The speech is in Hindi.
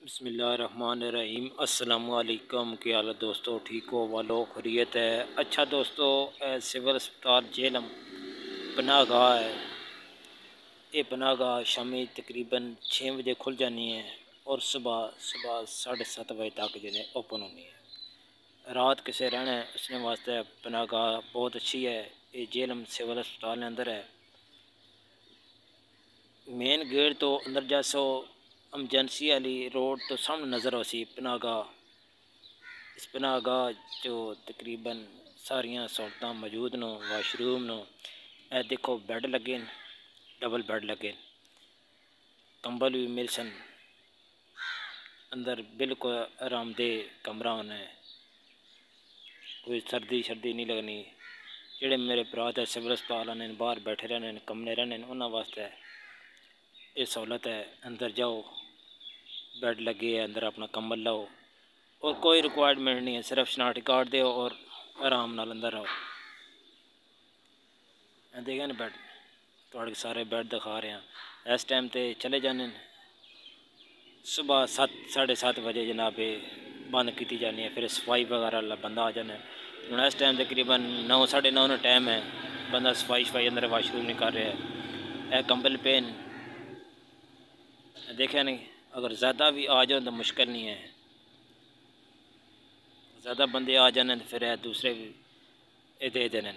बिस्मिल्लाहिर्रहमानिर्रहीम। अस्सलामुअलैकुम। क्या हाल है दोस्तों? ठीक हो? वालो खैरियत है? अच्छा दोस्तों, सिविल अस्पताल जेलम पनाह गाह है। ये पनाह गाह शामी तकरीबन 6 बजे खुल जानी है और सुबह सुबह 7:30 बजे तक जिन्हें ओपन होनी है। रात किसे रहना है उसने वास्ते पनाह गाह बहुत अच्छी है। ये जेलम सिविल अस्पताल के अंदर है। मेन गेट तो अंदर जैसो एमरजेंसी वाली रोड तो सामने नज़र हो सी पनाह गाह। इस पनाह गाह जो तकरीबन सारिया सहूलत मौजूद न। वाशरूम न, ए देखो बैड लगे न, डबल बैड लगे, कंबल भी मिल सन। अंदर बिल्कुल आरामदेह कमरा होना है, कोई सर्दी शर्दी नहीं लगनी। जेड़े मेरे भरा है सिविल अस्पताल आने बाहर बैठे रहने कमरे रहने उन्होंने वास्ते ये सहूलत है। अंदर जाओ, बेड लगे है, अंदर अपना कंबल लाओ और कोई रिक्वायरमेंट नहीं है, सिर्फ शनाख्ती कार्ड दो और आराम नाल अंदर आओ। देखे ना बेड, थोड़े सारे बेड दिखा रहे हैं। इस टाइम ते चले जाने सुबह 7 साढ़े 7 बजे जनाब बंद की जानी है। फिर सफाई वगैरह बंदा आ जाना है। हूँ इस टाइम तकरीबन 9 साढ़े 9 टाइम है, बंदा सफाई शफाई अंदर वाशरूम नहीं कर रहा है। यह कंबल पेन देखा नहीं, अगर ज़्यादा भी आ जाओ तो मुश्किल नहीं है। ज़्यादा बंदे आ जाने तो फिर दूसरे भी दे देने।